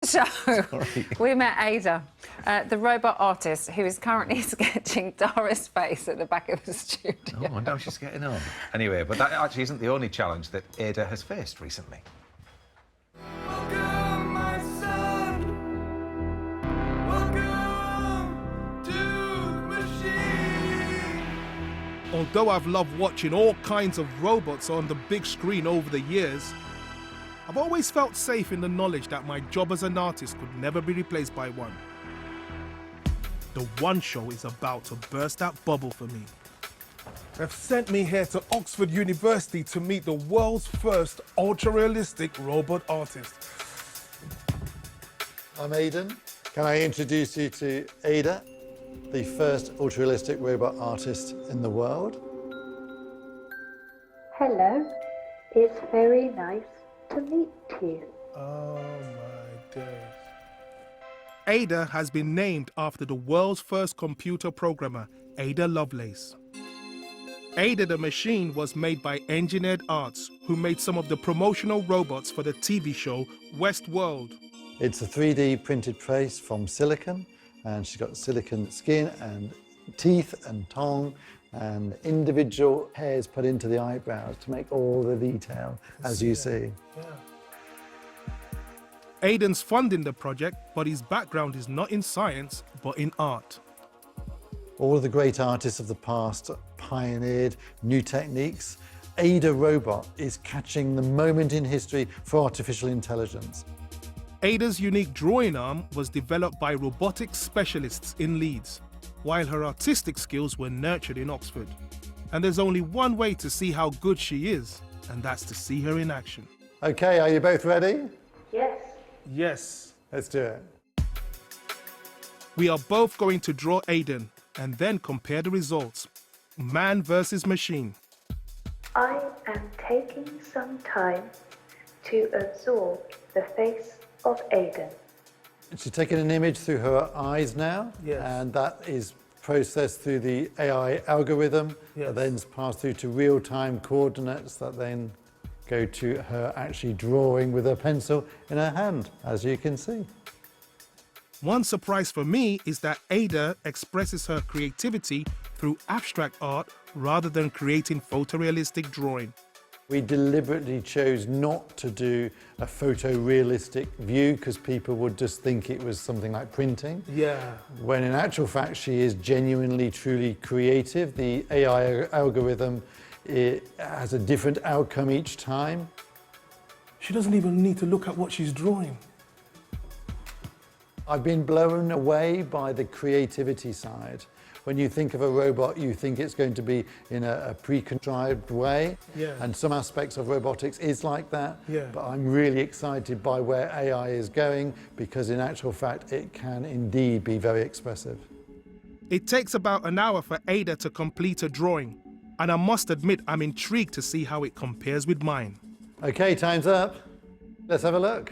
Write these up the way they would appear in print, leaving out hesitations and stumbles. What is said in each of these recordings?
show, we met Aida, the robot artist who is currently sketching Dara's face at the back of the studio. Oh, now she's getting on. Anyway, but that actually isn't the only challenge that Aida has faced recently. Welcome, my son. Welcome to the machine. Although I've loved watching all kinds of robots on the big screen over the years, I've always felt safe in the knowledge that my job as an artist could never be replaced by one. The One Show is about to burst that bubble for me. They've sent me here to Oxford University to meet the world's first ultra-realistic robot artist. I'm Aiden. Can I introduce you to Aida, the first ultra-realistic robot artist in the world? Hello, it's very nice to meet you. Oh my days. Aida has been named after the world's first computer programmer, Ada Lovelace. Aida the machine was made by Engineered Arts, who made some of the promotional robots for the TV show Westworld. It's a 3D printed face from silicon, and she's got silicon skin and teeth and tongue and individual hairs put into the eyebrows to make all the detail, as you see. Yeah. Aiden's funding the project, but his background is not in science, but in art. All of the great artists of the past pioneered new techniques. Aida Robot is catching the moment in history for artificial intelligence. Aida's unique drawing arm was developed by robotics specialists in Leeds, while her artistic skills were nurtured in Oxford. And there's only one way to see how good she is, and that's to see her in action. Okay, are you both ready? Yes. Yes. Let's do it. We are both going to draw Aiden and then compare the results. Man versus machine. I am taking some time to absorb the face of Aiden. She's taken an image through her eyes now, Yes. and that is processed through the AI algorithm, Yes. that then is passed through to real-time coordinates that then go to her actually drawing with her pencil in her hand, as you can see. One surprise for me is that Aida expresses her creativity through abstract art rather than creating photorealistic drawing. We deliberately chose not to do a photorealistic view because people would just think it was something like printing. Yeah. When in actual fact she is genuinely, truly creative. The AI algorithm, it has a different outcome each time. She doesn't even need to look at what she's drawing. I've been blown away by the creativity side. When you think of a robot, you think it's going to be in a pre-contrived way. Yeah. And some aspects of robotics is like that. Yeah. But I'm really excited by where AI is going because in actual fact, it can indeed be very expressive. It takes about an hour for Aida to complete a drawing, and I must admit I'm intrigued to see how it compares with mine. Okay, time's up. Let's have a look.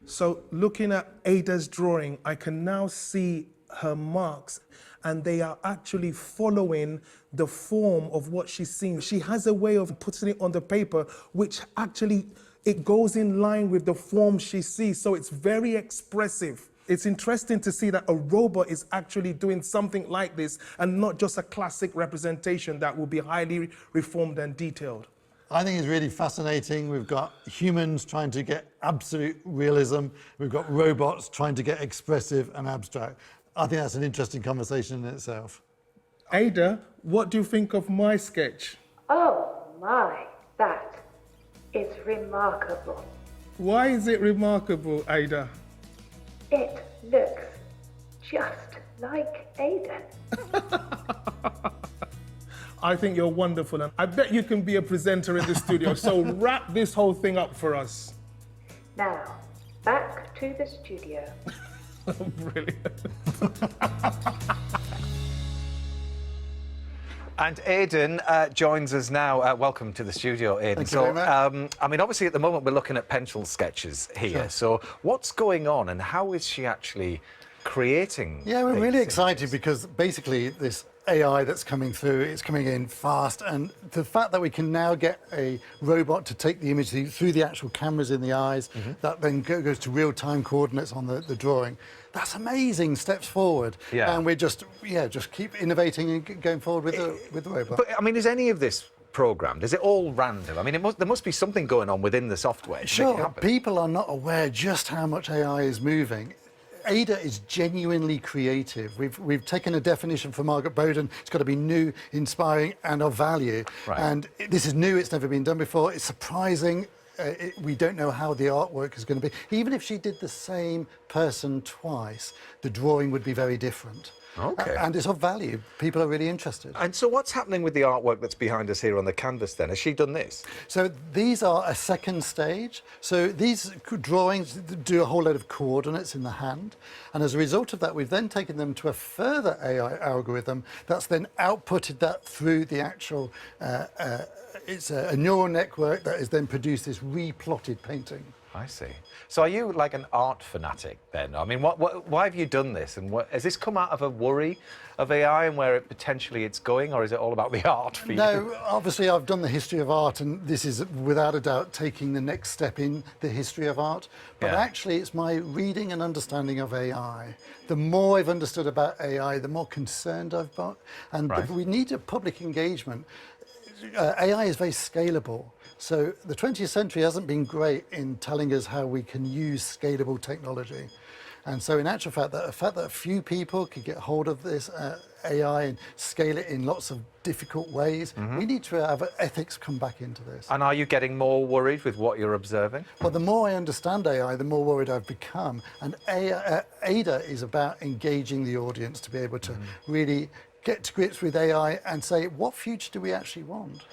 So looking at Aida's drawing, I can now see her marks, and they are actually following the form of what she's seeing. She has a way of putting it on the paper, which actually, it goes in line with the form she sees, so it's very expressive. It's interesting to see that a robot is actually doing something like this and not just a classic representation that will be highly reformed and detailed. I think it's really fascinating. We've got humans trying to get absolute realism. We've got robots trying to get expressive and abstract. I think that's an interesting conversation in itself. Aida, what do you think of my sketch? Oh my, that is remarkable. Why is it remarkable, Aida? It looks just like Aiden. I think you're wonderful, and I bet you can be a presenter in the studio, so wrap this whole thing up for us. Now, back to the studio. Brilliant. And Aiden joins us now. Welcome to the studio, Aiden. Thank you very much. I mean, obviously at the moment we're looking at pencil sketches here. Sure. So what's going on and how is she actually creating Yeah, we're these really things? excited because basically this AI that's coming through. It's coming in fast, and the fact that we can now get a robot to take the image through the actual cameras in the eyes, that then goes to real-time coordinates on the drawing. That's amazing steps forward. Yeah. And we're just keep innovating and going forward with the robot. But I mean, is any of this programmed? Is it all random? I mean, there must be something going on within the software to make it Sure, happen. people are not aware just how much AI is moving. Ada is genuinely creative. We've taken a definition from Margaret Bowden. It's got to be new, inspiring, and of value. Right. And this is new. It's never been done before. It's surprising. We don't know how the artwork is going to be. Even if she did the same person twice, the drawing would be very different. Okay. And it's of value. People are really interested. And so what's happening with the artwork that's behind us here on the canvas then? Has she done this? So these are a second stage. So these drawings do a whole load of coordinates in the hand. And as a result of that, we've then taken them to a further AI algorithm that's then outputted that through the actual, it's a neural network that has then produced this replotted painting. I see. So are you like an art fanatic then? I mean, why have you done this? And has this come out of a worry of AI and where potentially it's going, or is it all about the art for you? No, obviously I've done the history of art, and this is without a doubt taking the next step in the history of art. But Yeah. actually it's my reading and understanding of AI. The more I've understood about AI, the more concerned I've got. And Right. we need a public engagement. AI is very scalable. So the 20th century hasn't been great in telling us how we can use scalable technology. And so in actual fact, the fact that a few people could get hold of this AI and scale it in lots of difficult ways, we need to have ethics come back into this. And are you getting more worried with what you're observing? Well, the more I understand AI, the more worried I've become. And Aida is about engaging the audience to be able to really get to grips with AI and say, what future do we actually want?